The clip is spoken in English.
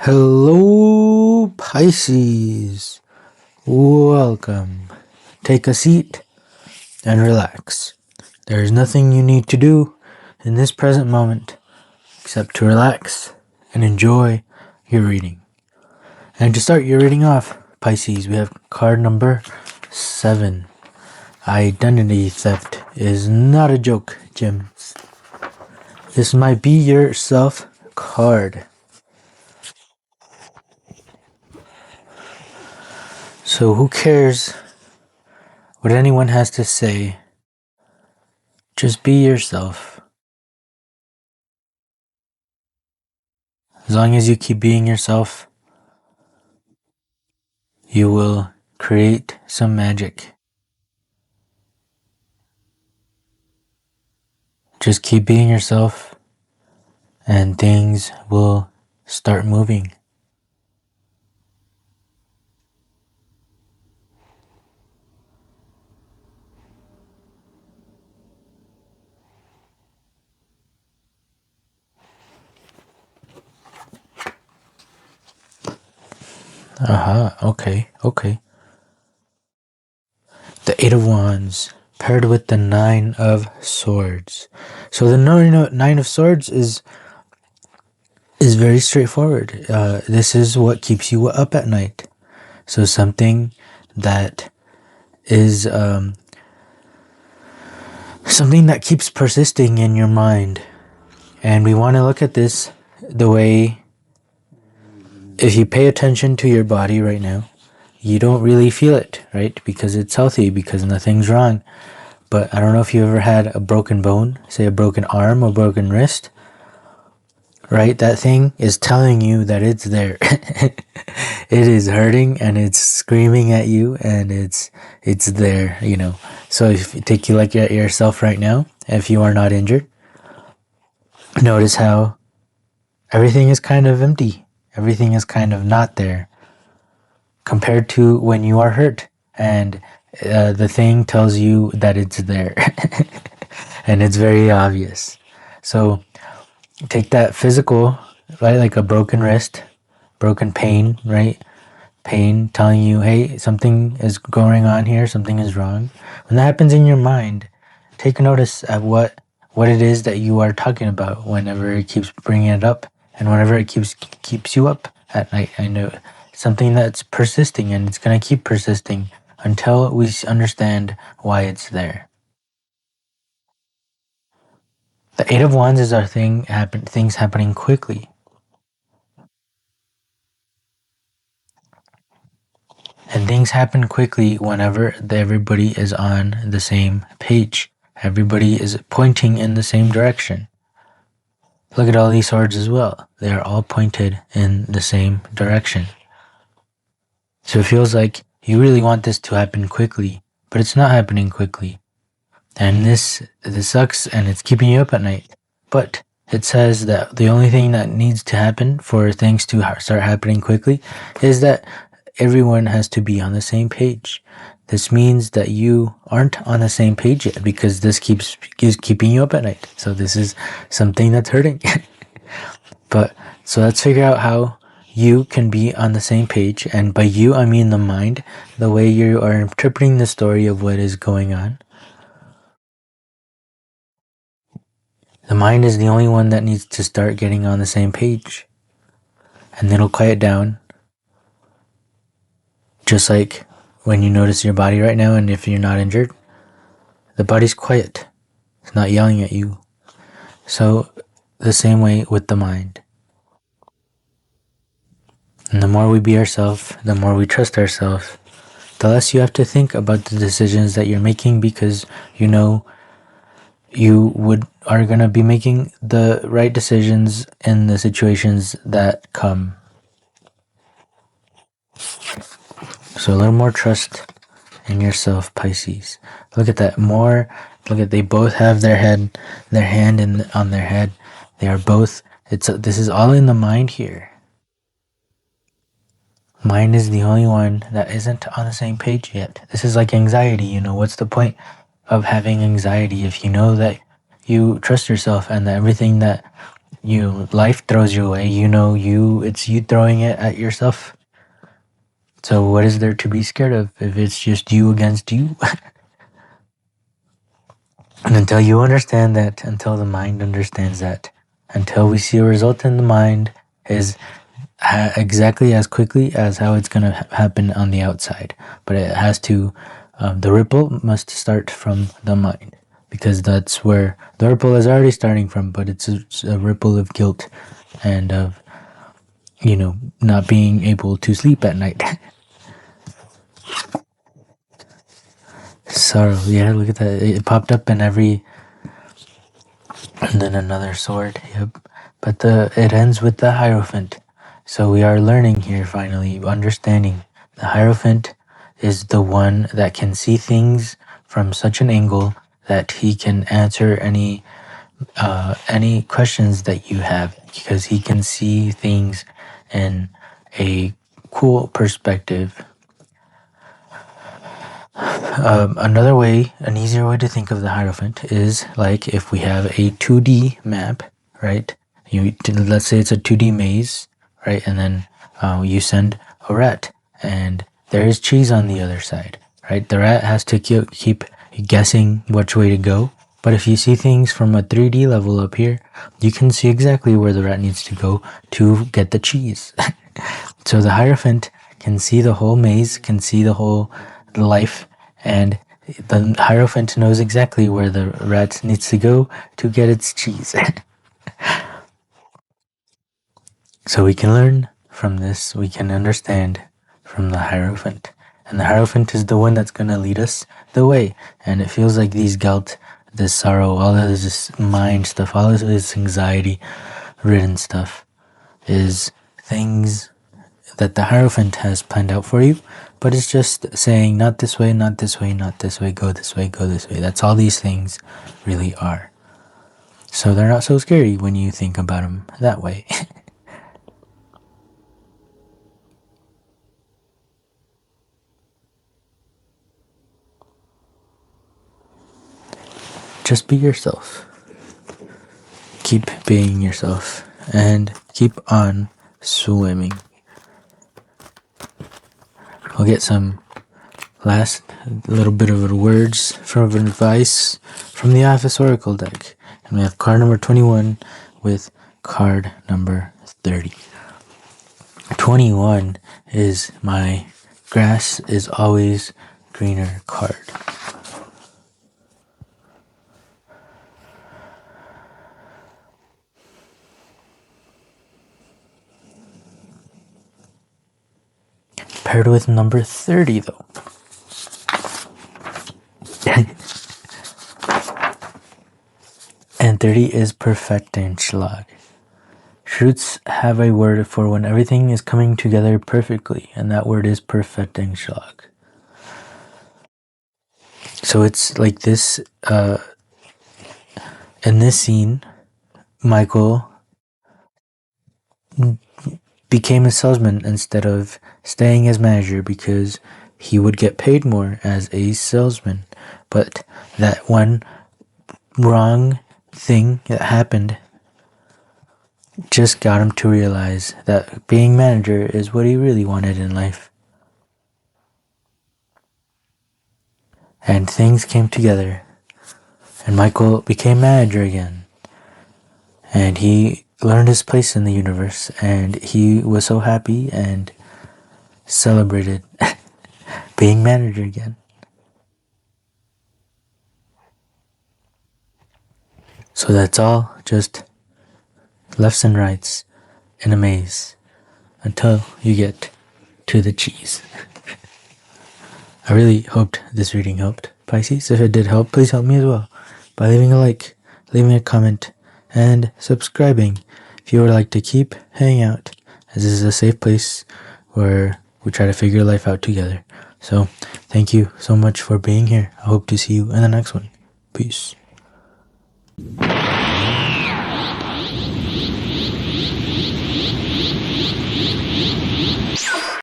Hello, Pisces. Welcome. Take a seat and relax. There is nothing you need to do in this present moment except to relax and enjoy your reading. And to start your reading off, Pisces, we have card number 7. Identity theft is not a joke, Gems. This might be your self card. So who cares what anyone has to say? Just be yourself. As long as you keep being yourself, you will create some magic. Just keep being yourself and things will start moving. Okay. The 8 of Wands paired with the 9 of Swords. So the 9 of Swords is very straightforward. This is what keeps you up at night. So something that is something that keeps persisting in your mind. And we want to look at this the way, if you pay attention to your body right now, you don't really feel it, right? Because it's healthy, because nothing's wrong. But I don't know if you ever had a broken bone, say a broken arm or broken wrist, right? That thing is telling you that it's there. It is hurting and it's screaming at you and it's there, you know. So if you take you like at yourself right now, if you are not injured, notice how everything is kind of empty. Everything is kind of not there compared to when you are hurt and the thing tells you that it's there. And it's very obvious. So take that physical, right? Like a broken wrist, broken pain, right? Pain telling you, hey, something is going on here, something is wrong. When that happens in your mind, take notice at what it is that you are talking about whenever it keeps bringing it up and whenever it keeps you up at night. I know something that's persisting and it's going to keep persisting until we understand why it's there. The 8 of Wands is our things happening quickly. And things happen quickly whenever everybody is on the same page. Everybody is pointing in the same direction. Look at all these swords as well. They are all pointed in the same direction. So it feels like you really want this to happen quickly, but it's not happening quickly. And this sucks and it's keeping you up at night. But it says that the only thing that needs to happen for things to start happening quickly is that everyone has to be on the same page. This means that you aren't on the same page yet because this is keeping you up at night. So this is something that's hurting. But so let's figure out how you can be on the same page. And by you, I mean the mind, the way you are interpreting the story of what is going on. The mind is the only one that needs to start getting on the same page. And then it'll quiet down. Just like when you notice your body right now, and if you're not injured, the body's quiet. It's not yelling at you. So the same way with the mind. And the more we be ourselves, the more we trust ourselves, the less you have to think about the decisions that you're making, because you know you are going to be making the right decisions in the situations that come. So a little more trust in yourself, Pisces. Look at that. They both have their hand on their head. They are both, this is all in the mind here. Mind is the only one that isn't on the same page yet. This is like anxiety, you know. What's the point of having anxiety if you know that you trust yourself and that everything that life throws you away. It's you throwing it at yourself. So what is there to be scared of if it's just you against you? And until you understand that, until the mind understands that, until we see a result in the mind is exactly as quickly as how it's going to happen on the outside. But it has to, the ripple must start from the mind, because that's where the ripple is already starting from, but it's a ripple of guilt and of, not being able to sleep at night. Sorrow, yeah, look at that. It popped up in every, and then another sword, yep. But it ends with the Hierophant. So we are learning here, finally, understanding. The Hierophant is the one that can see things from such an angle that he can answer any questions that you have, because he can see things in a cool perspective. Another way, an easier way to think of the Hierophant is like if we have a 2D map, right? Let's say it's a 2D maze, right? And then you send a rat, and there is cheese on the other side, right? The rat has to keep guessing which way to go. But if you see things from a 3D level up here, you can see exactly where the rat needs to go to get the cheese. So the Hierophant can see the whole maze, can see the whole life, and the Hierophant knows exactly where the rat needs to go to get its cheese. So we can learn from this, we can understand from the Hierophant. And the Hierophant is the one that's going to lead us the way. And it feels like these guilt, this sorrow, all of this mind stuff, all of this anxiety-ridden stuff is things that the Hierophant has planned out for you, but it's just saying, not this way, not this way, not this way, go this way, go this way. That's all these things really are. So they're not so scary when you think about them that way. Just be yourself. Keep being yourself and keep on swimming. I'll get some last little bit of words from advice from the Office Oracle deck. And we have card number 21 with card number 30. 21 is my grass is always greener card. Paired with number 30 though. And 30 is Perfektenschlag. Shoots have a word for when everything is coming together perfectly, and that word is Perfektenschlag. So it's like this, in this scene, Michael became a salesman instead of staying as manager because he would get paid more as a salesman. But that one wrong thing that happened just got him to realize that being manager is what he really wanted in life. And things came together, and Michael became manager again. And he learned his place in the universe, and he was so happy and celebrated being manager again. So that's all just lefts and rights in a maze until you get to the cheese. I really hoped this reading helped, Pisces. If it did help, please help me as well by leaving a like, leaving a comment, and subscribing if you would like to keep hanging out, as this is a safe place where we try to figure life out together. So thank you so much for being here. I hope to see you in the next one. Peace.